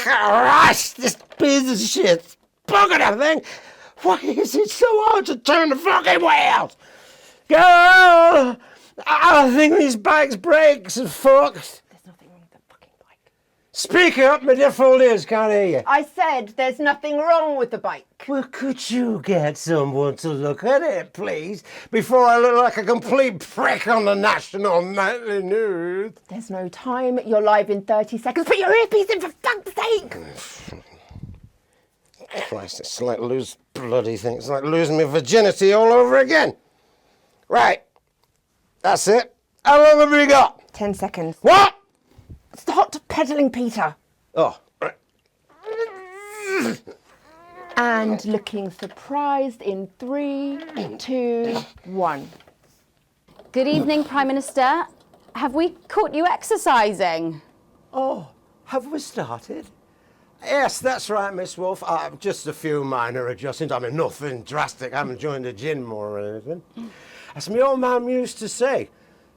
Christ, this piece of shit. Bugger the thing. Why is it so hard to turn the fucking wheels? Girl, I think these bike's brakes are fucked. There's nothing wrong with the fucking bike. Speak up, my deaf old ears can't hear you. I said there's nothing wrong with the bike. Well, could you get someone to look at it, please, before I look like a complete prick on the national nightly news? There's no time. You're live in 30 seconds. Put your earpiece in, for fuck's sake! Christ, it's like lose bloody thing. It's like losing my virginity all over again. Right. That's it. How long have we got? 10 seconds. What? Stop peddling, Peter. Oh, right. And looking surprised in 3, 2, 1. Good evening, Prime Minister. Have we caught you exercising? Oh, have we started? Yes, that's right, Miss Wolf. Just a few minor adjustments. I mean, nothing drastic. I haven't joined the gym more or anything. As my old man used to say,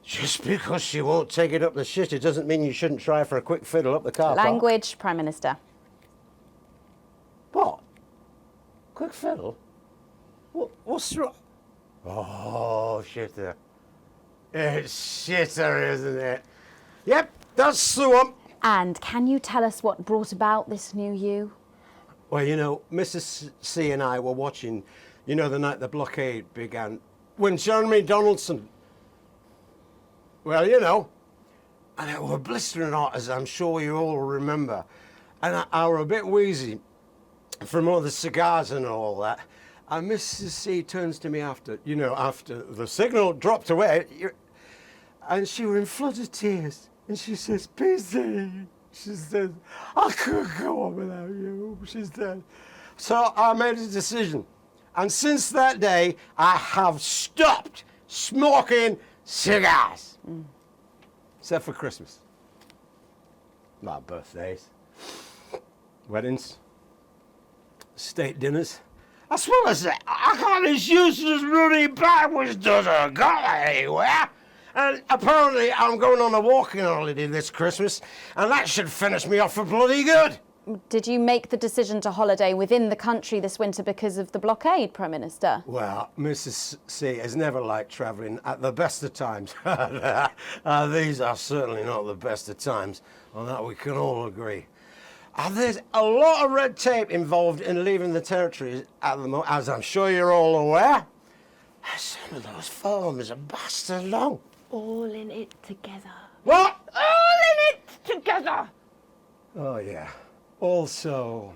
just because she won't take it up the shit, it doesn't mean you shouldn't try for a quick fiddle up the car park. Language, Prime Minister. What? Quick fiddle? What's wrong? Oh, shitter. It's shitter, isn't it? Yep, that's the one. And can you tell us what brought about this new you? Well, you know, Mrs. C and I were watching, you know, the night the blockade began, when Jeremy Donaldson, well, you know, and it were blistering hot, as I'm sure you all remember, and I were a bit wheezy from all the cigars and all that, and Mrs. C turns to me after the signal dropped away, and she were in floods of tears. And she says, PC, she says, I couldn't go on without you, she said. So I made a decision. And since that day, I have stopped smoking cigars. Except for Christmas. My birthdays, weddings, state dinners. That's what I say. I got this useless running backwards doesn't go anywhere. And apparently I'm going on a walking holiday this Christmas, and that should finish me off for bloody good. Did you make the decision to holiday within the country this winter because of the blockade, Prime Minister? Well, Mrs. C has never liked travelling at the best of times. These are certainly not the best of times, on that we can all agree. There's a lot of red tape involved in leaving the territory at the moment, as I'm sure you're all aware. Some of those forms are bastard long. All in it together. What? All in it together. Oh, yeah. Also,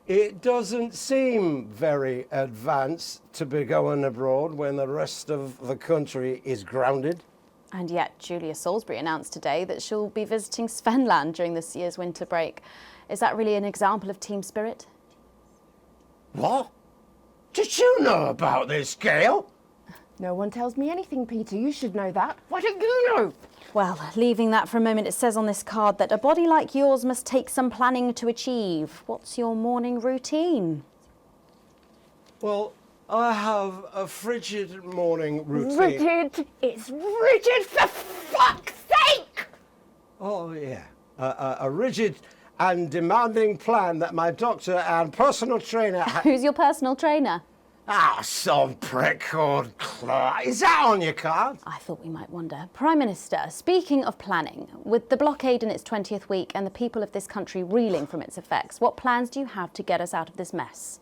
it doesn't seem very advanced to be going abroad when the rest of the country is grounded. And yet Julia Salisbury announced today that she'll be visiting Svenland during this year's winter break. Is that really an example of team spirit? What? Did you know about this, Gail? No one tells me anything, Peter. You should know that. Why don't you know? Well, leaving that for a moment, it says on this card that a body like yours must take some planning to achieve. What's your morning routine? Well, I have a frigid morning routine. Rigid. It's rigid, for fuck's sake! Oh, yeah. A rigid and demanding plan that my doctor and personal trainer... Who's your personal trainer? Some prick called Clark. Is that on your card? I thought we might wonder. Prime Minister, speaking of planning, with the blockade in its 20th week and the people of this country reeling from its effects, what plans do you have to get us out of this mess?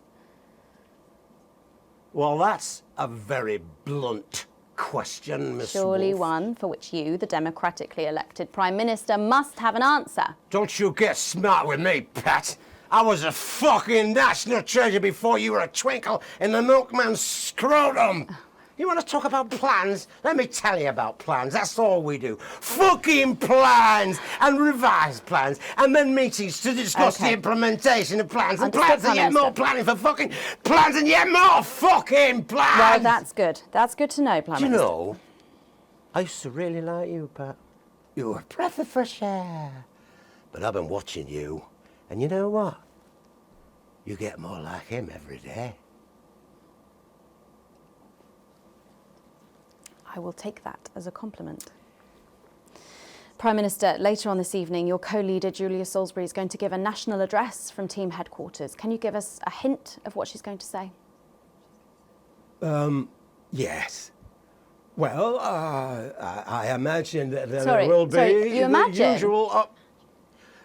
Well, that's a very blunt question, Miss Surely Wolf. one for which you, the democratically elected Prime Minister, must have an answer. Don't you get smart with me, Pat. I was a fucking national treasure before you were a twinkle in the milkman's scrotum. You want to talk about plans? Let me tell you about plans. That's all we do. Fucking plans and revised plans and then meetings to discuss the implementation of plans and plans and yet more planning for fucking plans and yet more fucking plans. Well, that's good. That's good to know, Prime Minister. You know, I used to really like you, Pat. You were a breath of fresh air. But I've been watching you. And you know what? You get more like him every day. I will take that as a compliment. Prime Minister, later on this evening, your co-leader Julia Salisbury is going to give a national address from team headquarters. Can you give us a hint of what she's going to say? Yes. Well, I imagine that there Sorry, will be sorry, you the imagine? usual.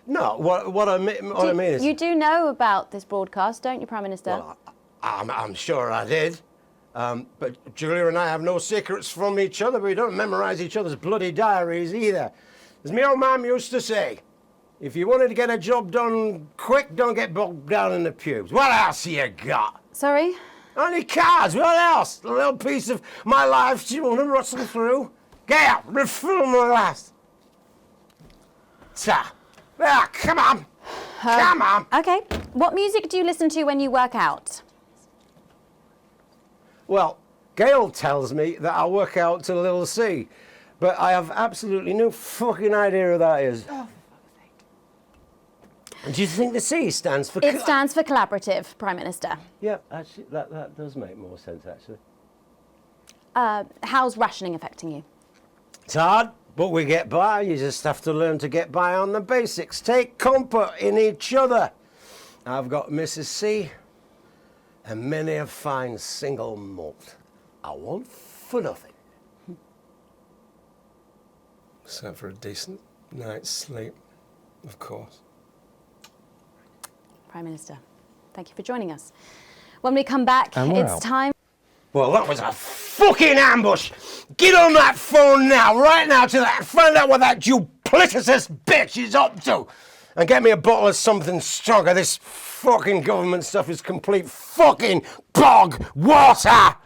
No, what I mean is. You do know about this broadcast, don't you, Prime Minister? Well, I'm sure I did. But Julia and I have no secrets from each other. We don't memorize each other's bloody diaries either. As my old mum used to say, if you wanted to get a job done quick, don't get bogged down in the pubes. What else you got? Sorry? Only cards, what else? A little piece of my life do you want to rustle through? Get out, refill my glass. Ta. Ah, come on. Come on. Okay. What music do you listen to when you work out? Well, Gail tells me that I work out to Little C, but I have absolutely no fucking idea who that is. Oh, for fuck's sake. Do you think the C stands for... It stands for collaborative, Prime Minister. Yeah, actually, that does make more sense, actually. How's rationing affecting you? It's hard, but we get by. You just have to learn to get by on the basics. Take comfort in each other. I've got Mrs. C and many a fine single malt. I want for nothing. Except for a decent night's sleep, of course. Prime Minister, thank you for joining us. When we come back, And we're it's out. time... Well, that was a fucking ambush. Get on that phone now, right now, to that. Find out what that duplicitous bitch is up to. And get me a bottle of something stronger. This fucking government stuff is complete fucking bog water.